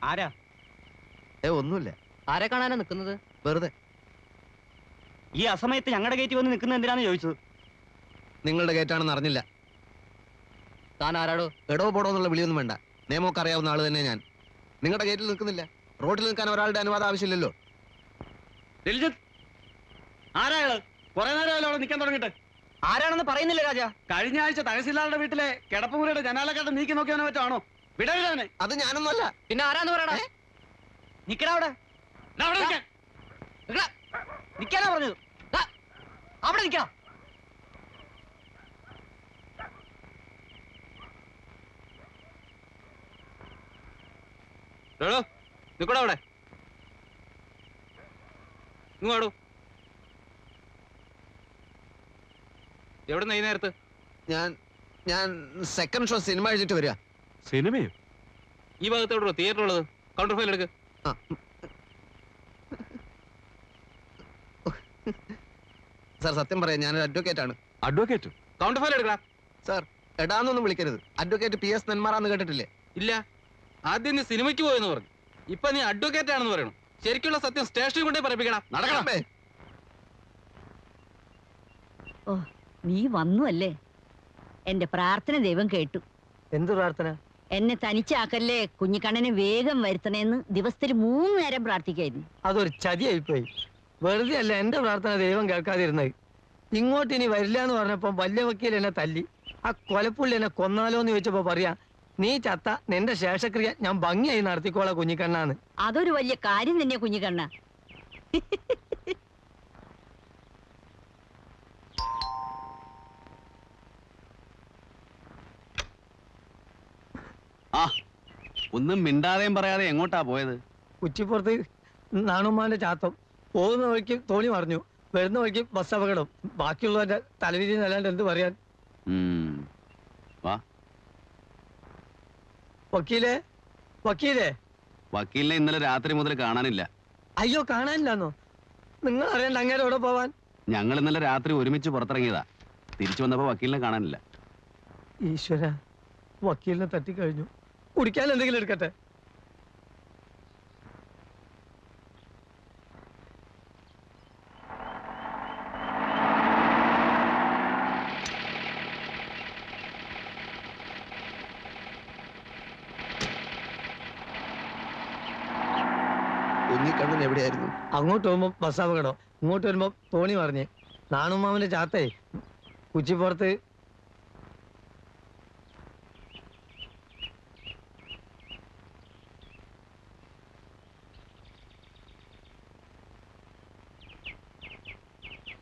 ആരാ? ഒന്നുമില്ല. ആരെ കാണാനാ നിൽക്കുന്നത്? വെറുതെ. ഈ അസമയത്ത് ഞങ്ങളുടെ ഗേറ്റ് വന്ന് നിൽക്കുന്നത് എന്തിനാന്ന് ചോദിച്ചത്. നിങ്ങളുടെ ഗേറ്റാണെന്ന് അറിഞ്ഞില്ല. താൻ ആരാടോ? എടോ പോടോ എന്നുള്ള വിളിയൊന്നും വേണ്ട. നിയമമൊക്കെ അറിയാവുന്ന ആള് തന്നെ ഞാൻ. നിങ്ങളുടെ ഗേറ്റിൽ നിൽക്കുന്നില്ല. റോഡിൽ നിൽക്കാൻ ഒരാളുടെ അനുവാദം ആവശ്യമില്ലല്ലോ. ആരാള്? കുറെ നേരമല്ലോ അവിടെ നിൽക്കാൻ തുടങ്ങിട്ട്. ആരാണെന്ന് പറയുന്നില്ല രാജാ. കഴിഞ്ഞ ആഴ്ച തഹസിൽദാറുടെ വീട്ടിലെ കിടപ്പുമുറിയുടെ ജനാലക്കാട്ട് നീക്കി നോക്കിയവനെ പറ്റാണോ? വിടവിടാനെ. അത് ഞാനൊന്നുമല്ല. പിന്നെ ആരാന്ന് പറയണ? നിക്കടാ അവിടെ. നിക്കാനാ പറഞ്ഞത്. അവിടെ നിക്കണം. നിക്കടാ അവിടെ. ഇങ്ങോട്ടു. എവിടെ ഈ നേരത്ത്? ഞാൻ സെക്കൻഡ് ഷോ സിനിമ കഴിച്ചിട്ട് വരിക. സിനിമയോ? ഈ ഭാഗത്ത് എവിടെ തിയേറ്റർ ഉള്ളത്? കൗണ്ടർ ഫയൽ എടുക്ക്. സാർ സത്യം പറയാം, ഞാനൊരു അഡ്വക്കേറ്റ് ആണ്. അഡ്വക്കേറ്റ്? കൗണ്ടർ ഫയൽ എടുക്കാം. സാർ എടാന്നൊന്നും വിളിക്കരുത്. അഡ്വക്കേറ്റ് PS നെന്മാറാന്ന് കേട്ടിട്ടില്ലേ? ഇല്ല. ആദ്യം നീ സിനിമയ്ക്ക് പോയെന്ന് പറഞ്ഞു, ഇപ്പൊ നീ അഡ്വക്കേറ്റ് ആണെന്ന് പറയണം. ശരിക്കുള്ള സത്യം സ്റ്റേഷനിൽ കൊണ്ടേ പറയിപ്പിക്കണം. നടക്കണം. ഓ, നീ വന്നു അല്ലേ? എന്റെ പ്രാർത്ഥന ദൈവം കേട്ടു. എന്ത് പ്രാർത്ഥന? എന്നെ തനിച്ചാക്കല്ലേ, കുഞ്ഞിക്കണ്ണനെ വേഗം വരുത്തണേന്ന് ദിവസത്തിൽ 3 നേരം പ്രാർത്ഥിക്കായിരുന്നു. അതൊരു ചതിയായിപ്പോയി. വെറുതെ അല്ല എന്റെ പ്രാർത്ഥന ദൈവം കേൾക്കാതിരുന്നത്. ഇങ്ങോട്ട് ഇനി വരില്ല എന്ന് പറഞ്ഞപ്പോ വലിയ വക്കീൽ എന്നെ തല്ലി. ആ കൊലപ്പുള്ളി എന്നെ കൊന്നാലോ എന്ന് ചോദിച്ചപ്പോ പറയാ, നീ ചത്ത നിന്റെ ശേഷക്രിയ ഞാൻ ഭംഗിയായി നടത്തിക്കോളാം കുഞ്ഞിക്കണ്ണാന്ന്. അതൊരു വലിയ കാര്യം തന്നെ കുഞ്ഞിക്കണ്ണ. ആ, ഒന്നും മിണ്ടാതെയും പറയാതെ എങ്ങോട്ടാ പോയത്? കുറ്റിപ്പുറത്ത് നാണുമ്മാന്റെ ചാത്തം. പോകുന്ന വഴിക്ക് തോണി മറിഞ്ഞു, വരുന്ന വഴിക്ക് ബസ് അപകടം. ബാക്കിയുള്ളവന്റെ തലവിധി എന്നല്ലാണ്ട് എന്ത് പറയാൻ. വക്കീലേ, വക്കീലേ. വക്കീലിനെ ഇന്നലെ രാത്രി മുതൽ കാണാനില്ല. അയ്യോ, കാണാനില്ലെന്നോ? നിങ്ങൾ അറിയണ്ട അങ്ങേരെ എവിടെ പോവാൻ? ഞങ്ങൾ ഇന്നലെ രാത്രി ഒരുമിച്ച് പുറത്തിറങ്ങിയതാ. തിരിച്ചു വന്നപ്പോ വക്കീലിനെ കാണാനില്ല. ഈശ്വര, വക്കീലിനെ തട്ടിക്കഴിഞ്ഞു. കുടിക്കാൻ എന്തെങ്കിലും എടുക്കട്ടെ. കുഞ്ഞിക്കണ്ണൻ എവിടെയായിരുന്നു? അങ്ങോട്ട് പോകുമ്പോ ബസ് അപകടം, ഇങ്ങോട്ട് വരുമ്പോ തോണി മറിഞ്ഞ്. നാണുമാമന്റെ ചാത്തേ കുച്ചിപ്പുറത്ത്.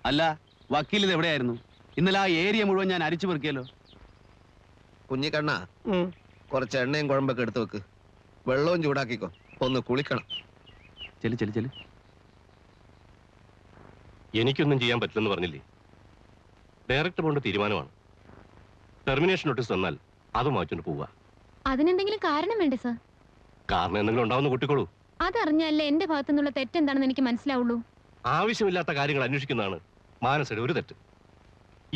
അല്ല, വക്കീൽ ഇത് എവിടെയായിരുന്നു? ഇന്നലെ ആ ഏരിയ മുഴുവൻ ഞാൻ അരിച്ചു പെറുക്കിയല്ലോ. കുഞ്ഞിക്കണ്ണ, കുറച്ച് എണ്ണയും കുഴമ്പൊക്കെ എടുത്തു വെക്ക്. വെള്ളവും ചൂടാക്കിക്കോ, ഒന്ന് കുളിക്കണം. ചെല്ലു ചെല്ലു ചെല്ലു. എനിക്കൊന്നും ചെയ്യാൻ പറ്റില്ലെന്ന് പറഞ്ഞില്ലേ? ഡയറക്ടർ ബോണ്ട് തീരുമാനമാണ്. ടെർമിനേഷൻ നോട്ടീസ് തന്നാൽ അത് മാറ്റിട്ട് പോവുക. അതിനെന്തെങ്കിലും കാരണം വേണ്ടേ സർ? കാരണം എന്തെങ്കിലും ഉണ്ടാവുന്ന കുട്ടിക്കോളൂ. അതറിഞ്ഞാലേ എന്റെ ഭാഗത്തു നിന്നുള്ള തെറ്റെന്താണെന്ന് എനിക്ക് മനസ്സിലാവുള്ളൂ. ആവശ്യമില്ലാത്ത കാര്യങ്ങൾ അന്വേഷിക്കുന്നതാണ് മാനസയുടെ ഒരു തെറ്റ്.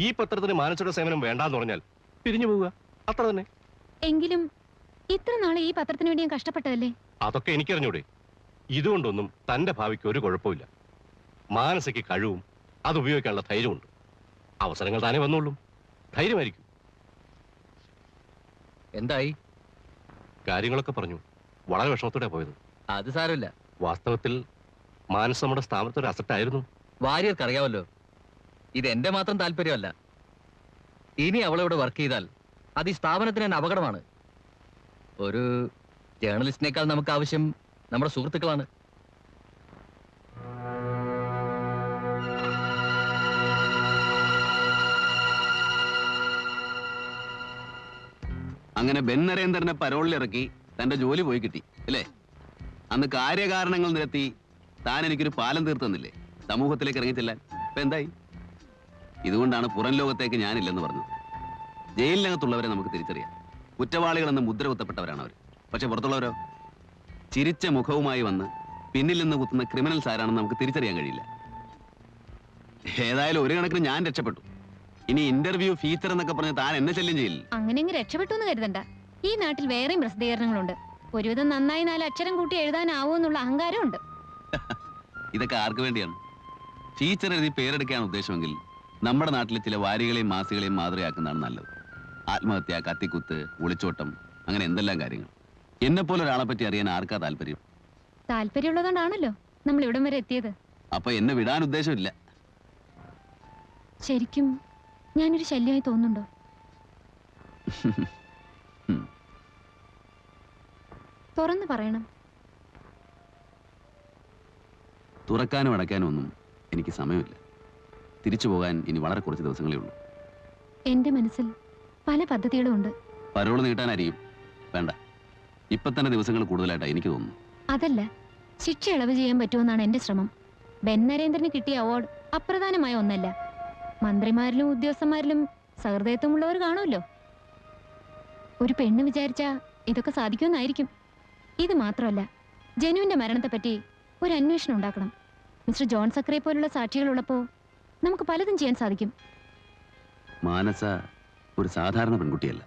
ഈ പത്രത്തിന് മാനസയുടെ സേവനം വേണ്ടാന്ന് പറഞ്ഞാൽ പിരിഞ്ഞു പോവുക, അത്ര തന്നെ. എങ്കിലും ഇത്ര നാളെ ഈ പത്രത്തിന് വേണ്ടി ഞാൻ കഷ്ടപ്പെട്ടതല്ലേ? അതൊക്കെ എനിക്കറിഞ്ഞൂടെ. ഇതുകൊണ്ടൊന്നും തന്റെ ഭാവിക്ക് ഒരു കുഴപ്പമില്ല. മാനസയ്ക്ക് കഴിവും അത് ഉപയോഗിക്കാനുള്ള ധൈര്യമുണ്ട്. അവസരങ്ങൾ താനേ വന്നോളും. ധൈര്യമായിരിക്കും. എന്തായി? കാര്യങ്ങളൊക്കെ പറഞ്ഞു. വളരെ വിഷമത്തോടെ പോയത്. അത് സാരമില്ല. വാസ്തവത്തിൽ മാനസ് നമ്മുടെ സ്ഥാപനത്തൊരു അസറ്റായിരുന്നു. വാര്യർക്ക് അറിയാമല്ലോ, ഇത് എന്റെ മാത്രം താല്പര്യമല്ല. ഇനി അവളിവിടെ വർക്ക് ചെയ്താൽ അത് ഈ സ്ഥാപനത്തിന് തന്നെ അപകടമാണ്. ഒരു ജേർണലിസ്റ്റിനേക്കാൾ നമുക്ക് ആവശ്യം നമ്മുടെ സുഹൃത്തുക്കളാണ്. അങ്ങനെ ബെൻ നരേന്ദ്രനെ പരോളിലിറക്കി തന്റെ ജോലി പോയി കിട്ടി അല്ലേ? അന്ന് കാര്യകാരണങ്ങൾ നിരത്തി താൻ എനിക്കൊരു പാലം തീർത്തന്നില്ലേ സമൂഹത്തിലേക്ക് ഇറങ്ങിച്ചെല്ലാൻ? ഇപ്പൊ എന്തായി? ഇതുകൊണ്ടാണ് പുറം ലോകത്തേക്ക് ഞാനില്ലെന്ന് പറഞ്ഞത്. ജയിലിനകത്തുള്ളവരെ നമുക്ക് തിരിച്ചറിയാം. കുറ്റവാളികളെന്ന് മുദ്ര കുത്തപ്പെട്ടവരാണ് അവർ. പക്ഷെ പുറത്തുള്ളവരോ? ചിരിച്ച മുഖവുമായി വന്ന് പിന്നിൽ നിന്ന് കുത്തുന്ന ക്രിമിനൽസ് ആരാണെന്ന് നമുക്ക് തിരിച്ചറിയാൻ കഴിയില്ല. ഏതായാലും ഒരു കണക്കിന് ഞാൻ രക്ഷപ്പെട്ടു. ഇനി ഇന്റർവ്യൂ ഫീച്ചർ എന്നൊക്കെ പറഞ്ഞ് താൻ എന്നെ ശല്യം ചെയ്യില്ല. അങ്ങനെ രക്ഷപ്പെട്ടു എന്ന് കരുതണ്ട. ഈ നാട്ടിൽ വേറെയും പ്രസിദ്ധീകരണങ്ങളുണ്ട്. ഒരുവിധം നന്നായി 4 അക്ഷരം കൂട്ടി എഴുതാനാവൂ എന്നുള്ള അഹങ്കാരമുണ്ട്. ഇതൊക്കെ ആർക്ക് വേണ്ടിയാണ്? ടീച്ചർ എഴുതി പേരെടുക്കുകയാണ് ഉദ്ദേശമെങ്കിൽ നമ്മുടെ നാട്ടിലെ ചില വാരികളെയും മാസികളെയും മാതൃകയാക്കുന്നതാണ് നല്ലത്. ആത്മഹത്യ, കത്തിക്കുത്ത്, ഒളിച്ചോട്ടം, അങ്ങനെ എന്തെല്ലാം കാര്യങ്ങൾ. എന്നെപ്പോലെ ഒരാളെ പറ്റി അറിയാൻ ആർക്കാ താല്പര്യം? താല്പര്യമുള്ളതുകൊണ്ടാണല്ലോ നമ്മൾ ഇവിടം വരെ എത്തിയത്. അപ്പൊ എന്നെ വിടാൻ ഉദ്ദേശമില്ല. ശരിക്കും ഞാനൊരു ശല്യമായി തോന്നുന്നുണ്ടോ? തുറന്നു പറയണം. തുറക്കാനും അടയ്ക്കാനും ഒന്നും എനിക്ക് സമയമില്ല. തിരിച്ചു പോകാൻ ഇനി വളരെ കുറച്ച് ദിവസങ്ങളേ ഉള്ളൂ. എന്റെ മനസ്സിൽ പല പദ്ധതികളും ഉണ്ട്. പരോള് നീട്ടാനായിരിക്കും. വേണ്ട, ഇപ്പൊ തന്നെ ദിവസങ്ങൾ കൂടുതലായിട്ടാണ് എനിക്ക് തോന്നുന്നു. അതല്ല, ശിക്ഷ ഇളവ് ചെയ്യാൻ പറ്റുമെന്നാണ് എന്റെ ശ്രമം. ബെൻ നരേന്ദ്രന് കിട്ടിയ അവാർഡ് അപ്രധാനമായ ഒന്നല്ല. മന്ത്രിമാരിലും ഉദ്യോഗസ്ഥന്മാരിലും സഹൃദയത്വമുള്ളവർ കാണുമല്ലോ. ഒരു പെണ്ണ് വിചാരിച്ച ഇതൊക്കെ സാധിക്കുമെന്നായിരിക്കും. ഇത് മാത്രമല്ല, ജനുവിന്റെ മരണത്തെപ്പറ്റി ഒരു അന്വേഷണം ഉണ്ടാക്കണം. മിസ്റ്റർ ജോൺ സക്രയെ പോലുള്ള സാക്ഷികളുള്ളപ്പോ നമുക്ക് പലതും ചെയ്യാൻ സാധിക്കും. മാനസ ഒരു സാധാരണ പെൺകുട്ടിയല്ല.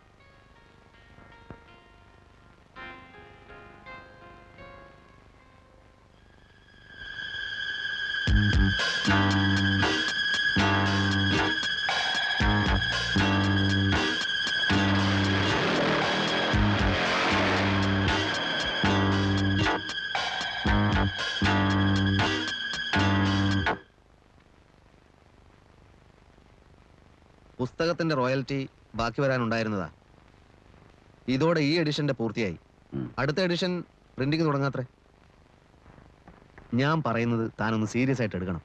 പുസ്തകത്തിന്റെ റോയൽറ്റി ബാക്കി വരാനുണ്ടായിരുന്നതാ. ഇതോടെ ഈ എഡിഷന്റെ പൂർത്തിയായി. അടുത്ത എഡിഷൻ പ്രിന്റിംഗ് തുടങ്ങാത്രേ. ഞാൻ പറയുന്നത് താനൊന്ന് സീരിയസ് ആയിട്ട് എടുക്കണം.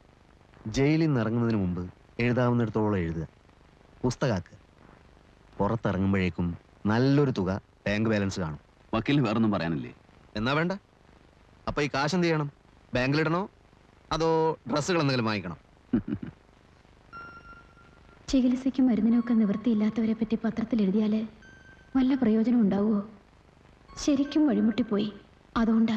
ജയിലിൽ നിന്ന് ഇറങ്ങുന്നതിന് മുമ്പ് എഴുതാവുന്നിടത്തോളം എഴുതുക, പുസ്തകാക്കുക. പുറത്തിറങ്ങുമ്പോഴേക്കും നല്ലൊരു തുക ബാങ്ക് ബാലൻസ് കാണും. വക്കീൽ വേറൊന്നും പറയാനില്ലേ? എന്നാ വേണ്ട. അപ്പൊ ഈ കാശ് എന്ത് ചെയ്യണം? ബാങ്കിലിടണോ അതോ ഡ്രസ്സുകൾ എന്തെങ്കിലും വാങ്ങിക്കണം? ചികിത്സയ്ക്കും മരുന്നിനൊക്കെ നിവൃത്തിയില്ലാത്തവരെ പറ്റി പത്രത്തിൽ എഴുതിയാല് വല്ല പ്രയോജനം ഉണ്ടാവുമോ? ശരിക്കും വഴിമുട്ടിപ്പോയി. അതുകൊണ്ടാ